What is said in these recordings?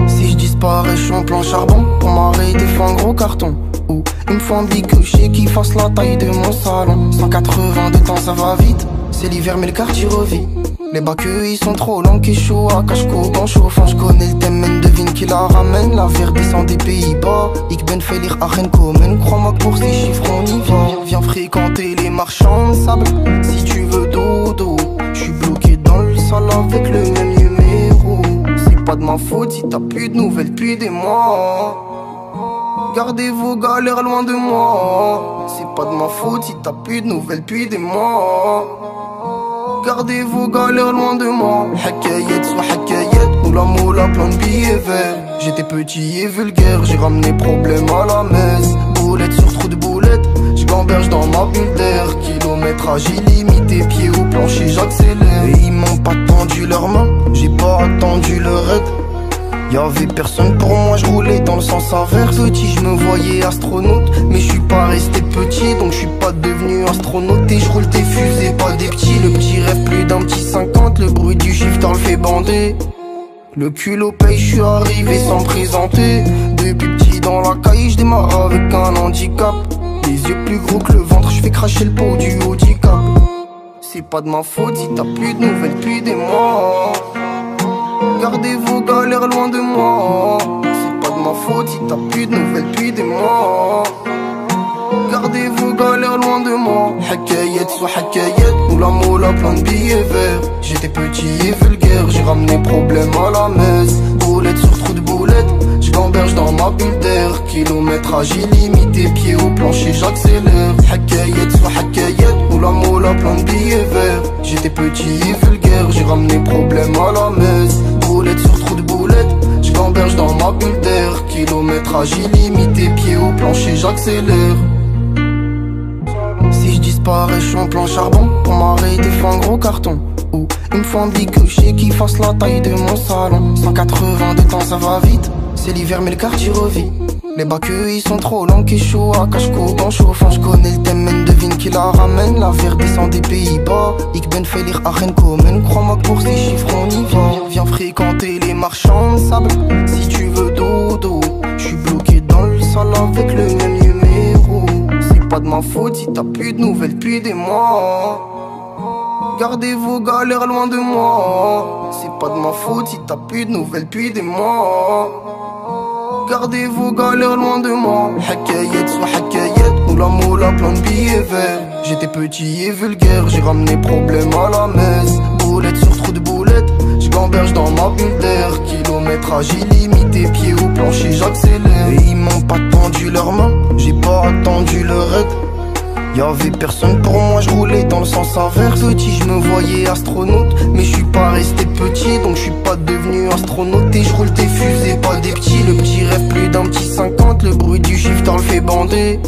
Si je disparais, je suis en plan charbon. Pour m'arrêter, faut un gros carton. Ou il me faut un bicouché qui fasse la taille de mon salon. 180 de temps, ça va vite. C'est l'hiver, mais le quartier revit. Les bacs, ils sont trop longs, qui chauds à cache-coupe en chauffant. J'connais le thème, devine qui la ramène. La verre descend des Pays-Bas. Ik ben Felir Aren Komen. Crois-moi que pour ces chiffres, on y va. Viens fréquenter les marchands de sable. Si tu veux dodo, j'suis bloqué dans le sol avec le même numéro. C'est pas de ma faute si t'as plus de nouvelles depuis des mois. Gardez vos galères loin de moi. C'est pas de ma faute si t'as plus de nouvelles depuis des mois. Gardez vos galères loin de moi. Hakayet soit hakayet, moula moula plein de billets verts. J'étais petit et vulgaire, j'ai ramené problème à la messe. Boulette sur trou de boulette, j'gamberge dans ma bulle d'air. Kilométrage illimité, pied au plancher j'accélère. Et ils m'ont pas tendu leurs mains, j'ai pas attendu leur aide. Y'avait personne pour moi, je roulais dans le sens inverse. Petit, je me voyais astronaute, mais je suis pas resté petit, donc je suis pas devenu astronaute. Et je roule des fusées, pas des petits. Le petit rêve plus d'un petit 50, le bruit du shifter le fait bander. Le culot paye, je suis arrivé sans me présenter. Depuis petit dans la caille, je démarre avec un handicap. Les yeux plus gros que le ventre, je fais cracher le pot du handicap. C'est pas de ma faute si t'as plus de nouvelles depuis des mois. Gardez vos galères loin de moi. C'est pas de ma faute si t'as plus de nouvelles depuis des mois. Gardez vos galères loin de moi. Hakayet soit hakayet, moula moula plein de billets verts. J'étais petit et vulgaire, j'ai ramené problème à la messe. Boulette sur trou de boulette, j'gamberge dans ma bulle d'air. Kilométrage illimité, pied au plancher j'accélère. Hakayet soit hakayet, moula moula plein de billets verts. J'étais petit et vulgaire, j'ai ramené problème à la messe. Boulette sur trou de boulette, j'gamberge dans ma bulle d'air. Kilométrage illimité, pied au plancher j'accélère. Si je disparais, je suis en plan charbon. Pour m'arrêter, faut un gros carton. Ou il me faut un bicouché qui fasse la taille de mon salon. 180 de temps, ça va vite. C'est l'hiver, mais le quartier revit. Les bacs, ils sont trop longs, qui chauds à cache-coupe en chauffant. J'connais le thème, devine qui la ramène. La verre descend des Pays-Bas. Ik ben Felir Aren Komen. Crois-moi que pour ces chiffres, on y va. Viens fréquenter les marchands de sable. Si tu veux dodo, j'suis bloqué dans le sol avec le même numéro. C'est pas de ma faute si t'as plus de nouvelles depuis des mois. Gardez vos galères loin de moi. C'est pas de ma faute si t'as plus de nouvelles depuis des mois. Gardez vos galères loin de moi. Hakayet soit hakayet, moula moula plein de billets verts. J'étais petit et vulgaire, j'ai ramené problème à la messe. Boulette sur trou de boulette, j'gamberge dans ma bulle d'air. Kilométrage illimité, pied au plancher j'accélère. Et ils m'ont pas tendu leurs mains, j'ai pas attendu leur aide. Y'avait personne pour moi, je roulais dans le sens inverse. Petit, je me voyais astronaute, mais je suis pas resté petit, donc je suis pas devenu astronaute. Et je roule des fusées, pas des petits. Le petit rêve plus d'un petit 50, le bruit du shifter le fait bander.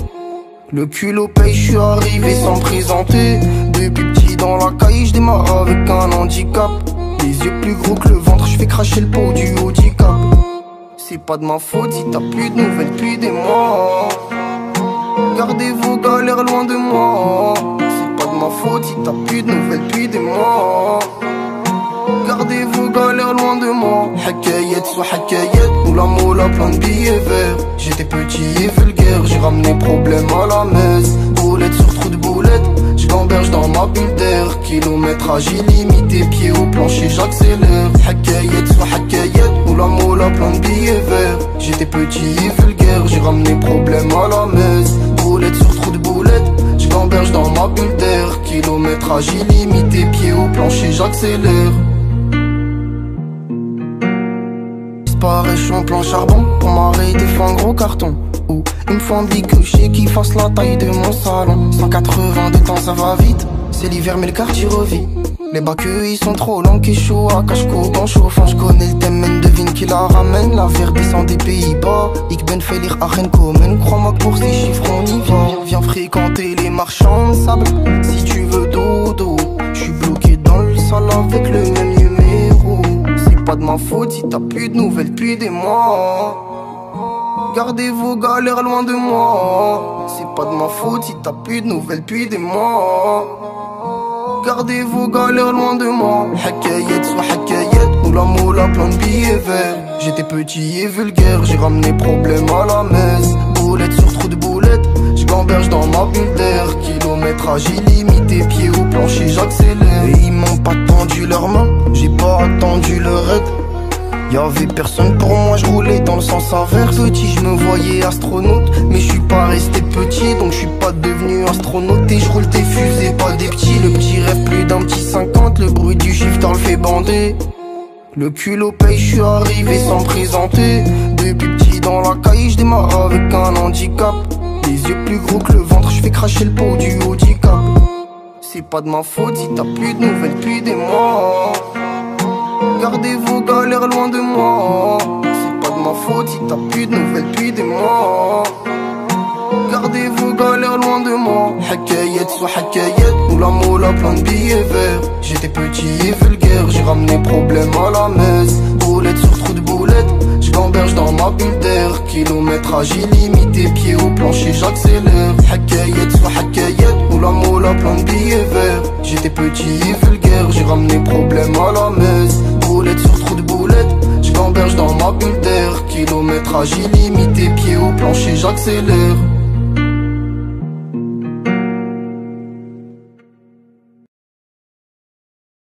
Le culot paye, je suis arrivé sans me présenter. Depuis petit dans la caille, je démarre avec un handicap. Les yeux plus gros que le ventre, je fais cracher le pot du handicap. C'est pas de ma faute si t'as plus de nouvelles depuis des mois. Gardez vos galères loin de moi. C'est pas de ma faute si t'as plus de nouvelles depuis des mois. Gardez vos galères loin de moi. Hakayet soit hakayet, moula moula plein de billets verts. J'étais petit et vulgaire, j'ai ramené problème à la messe. Boulette sur trou de boulette, j'gamberge dans ma bulle d'air. Kilométrage illimité, pied au plancher j'accélère. Hakayet soit hakayet, moula moula plein de billets verts. J'étais petit et vulgaire, j'ai ramené problème à la messe. Boulette sur trou de boulette, j'gamberge dans ma bulle d'air. Kilométrage illimité, pied au plancher j'accélère. Je suis en plan charbon. Pour m'arrêter, faut un gros carton. Ou il me faut un bicouché qui fasse la taille de mon salon. 180 de temps, ça va vite. C'est l'hiver, mais le quartier revit. Les bacs, ils sont trop longs, qui chauds à cache-coupe en chauffant. J'connais le thème, devine qui la ramène. La verre descend des Pays-Bas. Ik ben Felir Aren Komen. Crois-moi que pour ces chiffres, on y va. Viens fréquenter les marchands de sable. Si tu veux dodo, j'suis bloqué dans le sol avec le même numéro. C'est pas de ma faute si t'as plus de nouvelles depuis des mois. Gardez vos galères loin de moi. C'est pas de ma faute si t'as plus de nouvelles depuis des mois. Gardez vos galères loin de moi. Hakayet soit hakayet, moula moula plein de billets verts. J'étais petit et vulgaire, j'ai ramené problème à la messe. Boulette sur trou de boulette, j'gamberge dans ma bulle d'air. Kilométrage illimité, pied au plancher j'accélère. Et ils m'ont pas tendu leurs mains, j'ai pas attendu leur aide. Y'avait personne pour moi, je roulais dans le sens inverse. Petit, je me voyais astronaute, mais je suis pas resté petit, donc je suis pas devenu astronaute. Et je roule des fusées, pas des petits. Le petit rêve plus d'un petit 50, le bruit du shifter le fait bander. Le culot paye, je suis arrivé sans me présenter. Depuis petit dans la caille, je démarre avec un handicap. Les yeux plus gros que le ventre, je fais cracher le pot du handicap. C'est pas de ma faute si t'as plus de nouvelles depuis des mois. Gardez vos galères loin de moi. C'est pas de ma faute si t'as plus de nouvelles depuis des mois. Gardez vos galères loin de moi. Hakayet soit hakayet, moula moula plein de billets verts. J'étais petit et vulgaire, j'ai ramené problème à la messe. Boulette sur trou de boulette, j'gamberge dans ma bulle d'air. Kilométrage illimité, pied au plancher j'accélère. Hakayet soit hakayet, moula moula plein de billets verts. J'étais petit et vulgaire, j'ai ramené problème à la messe. Boulette sur trou de boulette, j'gamberge dans ma bulle d'air. Kilométrage illimité, pied au plancher j'accélère.